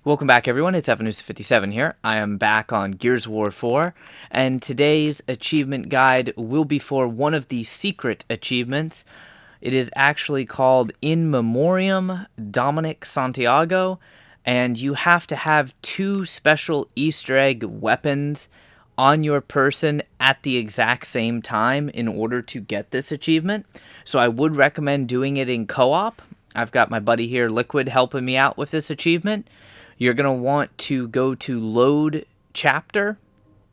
Welcome back, everyone. It's Evanusa57 here. I am back on Gears of War 4, and today's achievement guide will be for one of the secret achievements. It is actually called In Memoriam Dominic Santiago, and you have to have 2 special Easter egg weapons on your person at the exact same time in order to get this achievement. So I would recommend doing it in co-op. I've got my buddy here, Liquid, helping me out with this achievement. You're going to want to go to load chapter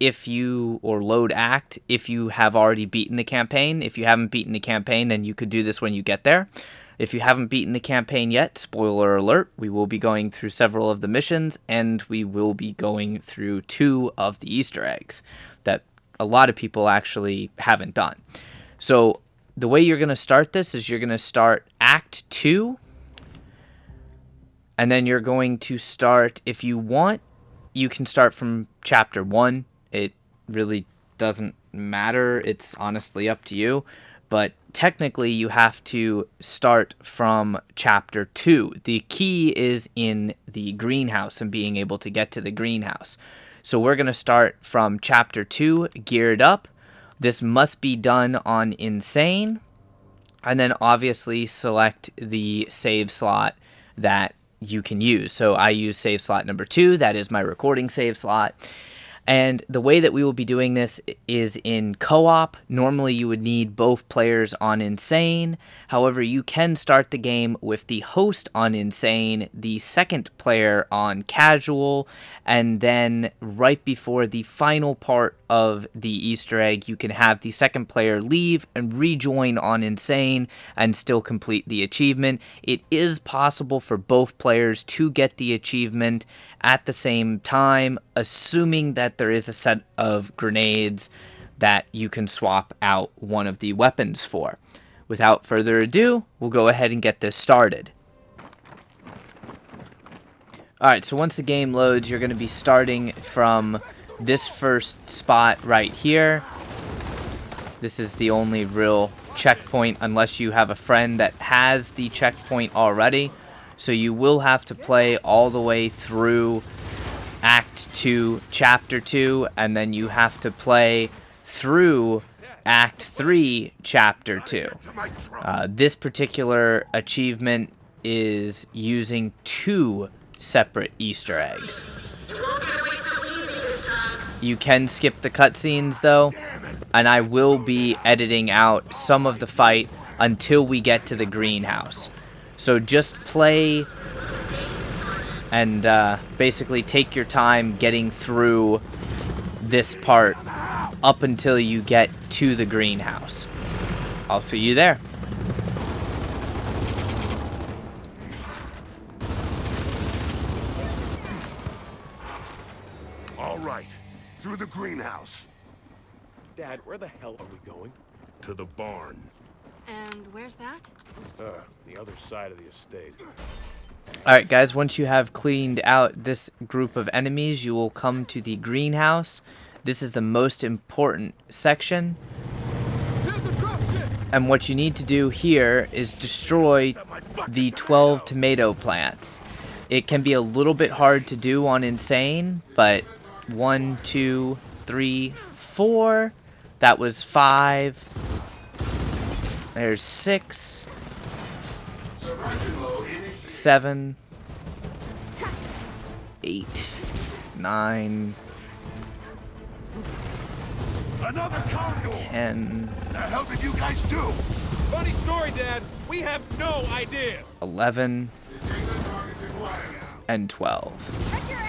or load act if you have already beaten the campaign. If you haven't beaten the campaign, then you could do this when you get there. If you haven't beaten the campaign yet, spoiler alert, we will be going through several of the missions, and we will be going through 2 of the Easter eggs that a lot of people actually haven't done. So the way you're going to start this is you're going to start Act 2, and then you're going to start, if you want, you can start from Chapter 1. It really doesn't matter. It's honestly up to you. But technically, you have to start from Chapter 2. The key is in the greenhouse and being able to get to the greenhouse. So we're going to start from Chapter 2, geared up. This must be done on Insane. And then obviously select the save slot that you can use. So I use save slot number 2. That is my recording save slot. And the way that we will be doing this is in co-op. Normally you would need both players on Insane. However, you can start the game with the host on Insane, the second player on Casual, and then right before the final part of the Easter egg, you can have the second player leave and rejoin on Insane and still complete the achievement. It is possible for both players to get the achievement at the same time, assuming that there is a set of grenades that you can swap out one of the weapons for. Without further ado, we'll go ahead and get this started. Alright, so once the game loads, you're going to be starting from this first spot right here. This is the only real checkpoint unless you have a friend that has the checkpoint already. So you will have to play all the way through Act 2, Chapter 2, and then you have to play through Act 3, Chapter 2. This particular achievement is using 2 separate Easter eggs. You can skip the cutscenes though, and I will be editing out some of the fight until we get to the greenhouse. So just play and basically take your time getting through this part up until you get to the greenhouse. I'll see you there. All right, through the greenhouse. Dad, where the hell are we going? To the barn. And where's that? The other side of the estate. Alright guys, once you have cleaned out this group of enemies, you will come to the greenhouse. This is the most important section. And what you need to do here is destroy the 12 tomato plants. It can be a little bit hard to do on Insane, but 1, 2, 3, 4. That was 5. There's 6, 7, 8, 9, Another condor. 10. The hell did you guys do? Funny story, Dad. We have no idea. 11, and 12. Check your aim.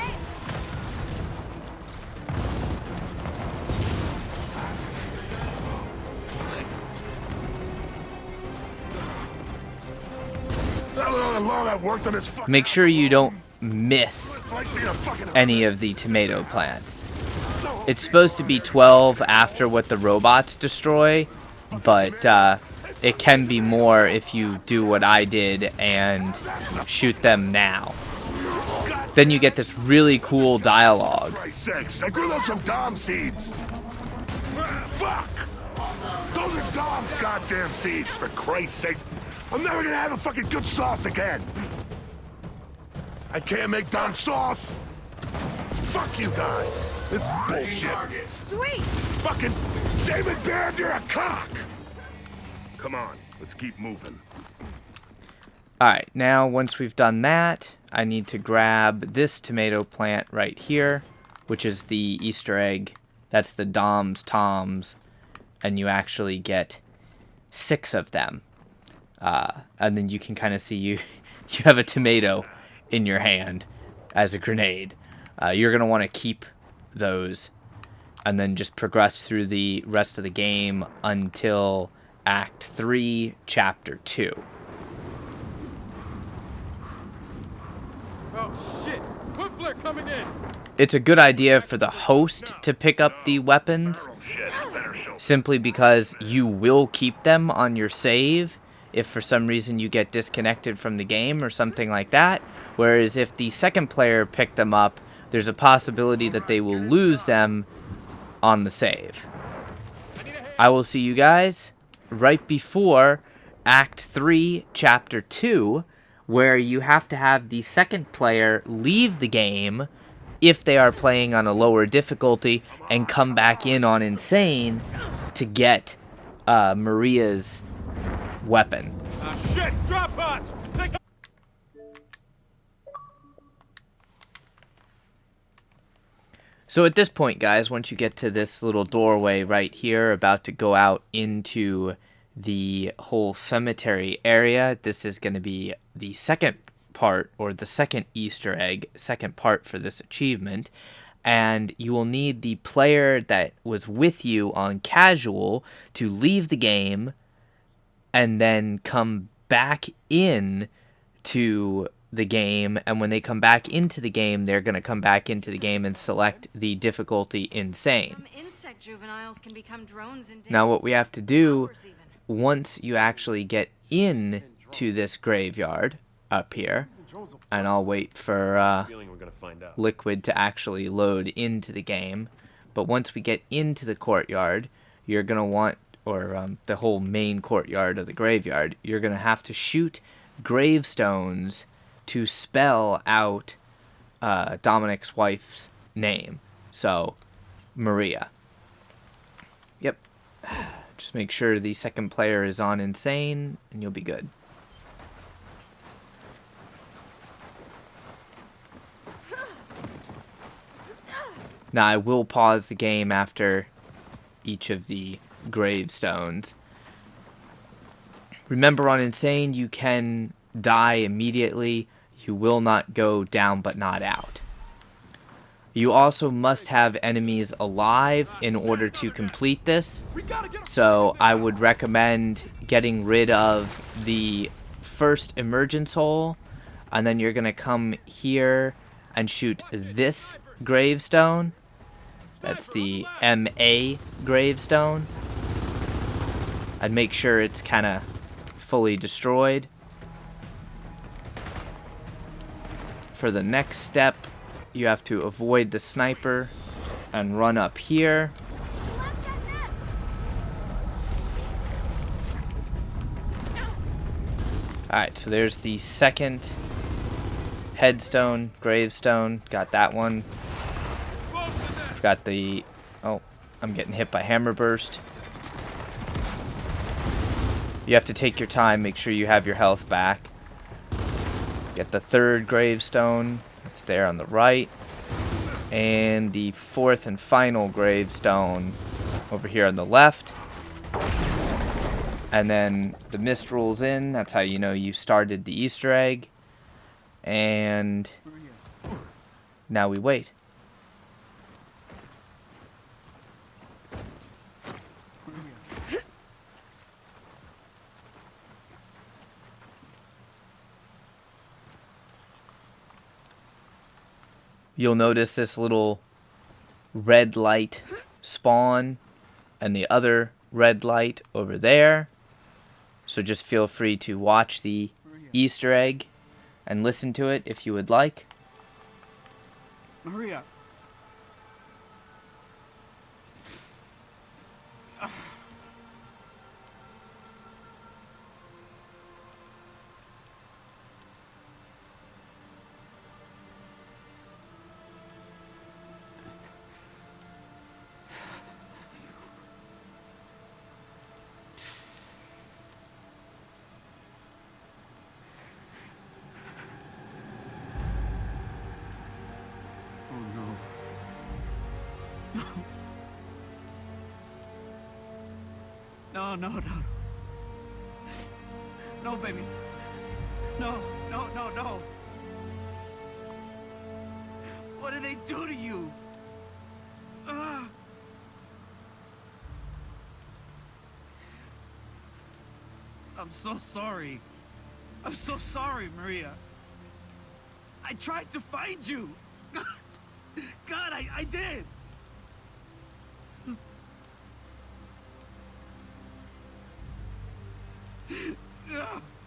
That worked on his fucking. Make sure you don't miss It's like being a fucking. any of the tomato plants. It's supposed to be 12 after what the robots destroy, but it can be more if you do what I did and shoot them now. Then you get this really cool dialogue. I grew those from Dom seeds. Fuck! Those are Dom's goddamn seeds, for Christ's sake. I'm never gonna have a fucking good sauce again. I can't make Dom sauce! Fuck you guys! This is bullshit! Sweet! Fucking David Baird, you're a cock! Come on, let's keep moving. Alright, now once we've done that, I need to grab this tomato plant right here, which is the Easter egg. That's the Dom's Toms, and you actually get 6 of them. And then you can kind of see you have a tomato in your hand as a grenade. You're going to want to keep those and then just progress through the rest of the game until Act 3, Chapter 2. Oh shit! Whippler coming in! It's a good idea for the host to pick up the weapons, simply because you will keep them on your save if for some reason you get disconnected from the game or something like that. Whereas if the second player picked them up, there's a possibility that they will lose them on the save. I will see you guys right before Act 3, Chapter 2, where you have to have the second player leave the game if they are playing on a lower difficulty and come back in on Insane to get Maria's weapon. Shit! Drop pods! Take So at this point, guys, once you get to this little doorway right here, about to go out into the whole cemetery area, this is going to be the second part, or the second Easter egg, second part for this achievement. And you will need the player that was with you on casual to leave the game and then come back in to the game, and when they come back into the game, they're going to come back into the game and select the difficulty Insane. Some insect juveniles can become drones in Now what days. we have to do, Hours even. once you actually get in to this graveyard up here, and I'll wait for feeling we're gonna find out. Liquid to actually load into the game, but once we get into the courtyard, you're going to want, or the whole main courtyard of the graveyard, you're going to have to shoot gravestones to spell out Dominic's wife's name. So, Maria. Yep. Just make sure the second player is on Insane, and you'll be good. Now, I will pause the game after each of the gravestones. Remember, on Insane, you can die immediately. You will not go down but not out. You also must have enemies alive in order to complete this. So I would recommend getting rid of the first emergence hole, and then you're going to come here and shoot this gravestone. That's the MA gravestone. And make sure it's kind of fully destroyed. For the next step, you have to avoid the sniper and run up here. Alright, so there's the second headstone, gravestone. Got that one. Got the... Oh, I'm getting hit by hammer burst. You have to take your time, make sure you have your health back. Get the third gravestone. It's there on the right. And the fourth and final gravestone over here on the left. And then the mist rolls in. That's how you know you started the Easter egg. And now we wait. You'll notice this little red light spawn and the other red light over there. So just feel free to watch the Easter egg and listen to it if you would like. Maria. No, no, no. No, baby. No, no, no, no. What did they do to you? Ah. I'm so sorry. I'm so sorry, Maria. I tried to find you. God, I did.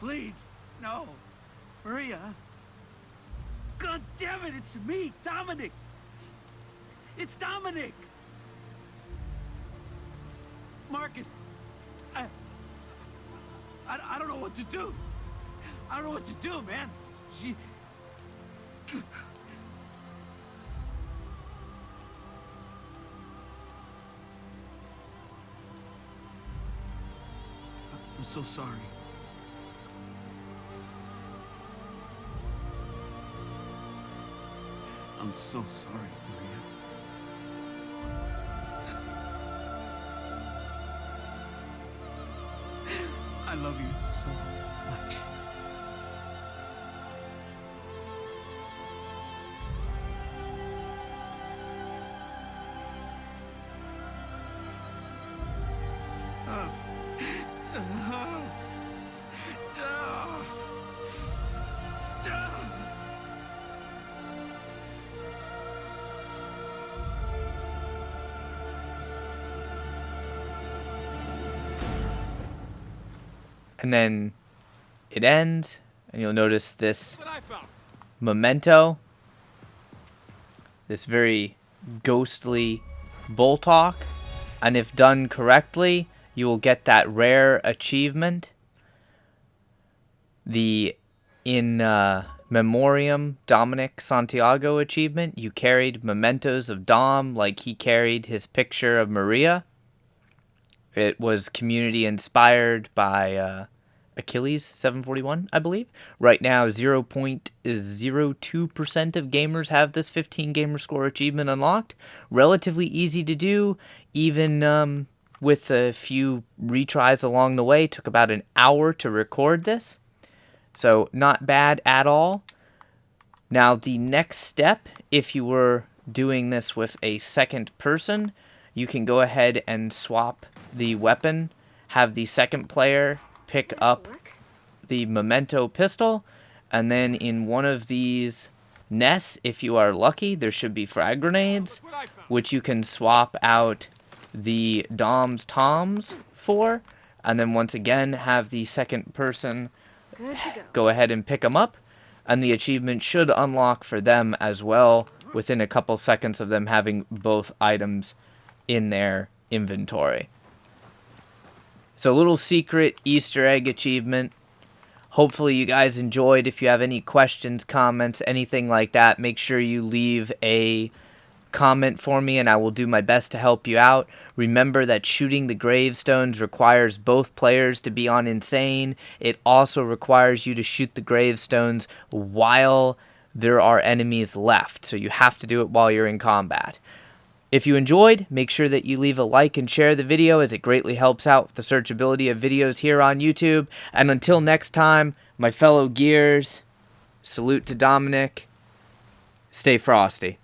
Please, no. Maria. God damn it, it's me, Dominic. It's Dominic. Marcus, I don't know what to do. I don't know what to do, man. I'm so sorry. I'm so sorry, Maria. I love you so much. And then it ends, and you'll notice this What I found. Memento, this very ghostly bull talk, and if done correctly, you will get that rare achievement, the in Memoriam Dominic Santiago achievement. You carried mementos of Dom like he carried his picture of Maria. It was community inspired by Achilles 741, I believe. Right now, 0.02% of gamers have this 15 gamer score achievement unlocked. Relatively easy to do, even with a few retries along the way. Took about an hour to record this. So not bad at all. Now, the next step, if you were doing this with a second person, you can go ahead and swap the weapon, have the second player pick up the Memento pistol, and then in one of these nests, if you are lucky, there should be frag grenades, which you can swap out the Dom's Toms for, and then once again have the second person go ahead and pick them up, and the achievement should unlock for them as well within a couple seconds of them having both items in their inventory. So, a little secret Easter egg achievement. Hopefully you guys enjoyed. If you have any questions, comments, anything like that, make sure you leave a comment for me and I will do my best to help you out. Remember that shooting the gravestones requires both players to be on insane. It also requires you to shoot the gravestones while there are enemies left. So you have to do it while you're in combat. If you enjoyed, make sure that you leave a like and share the video as it greatly helps out with the searchability of videos here on YouTube. And until next time, my fellow Gears, salute to Dominic, stay frosty.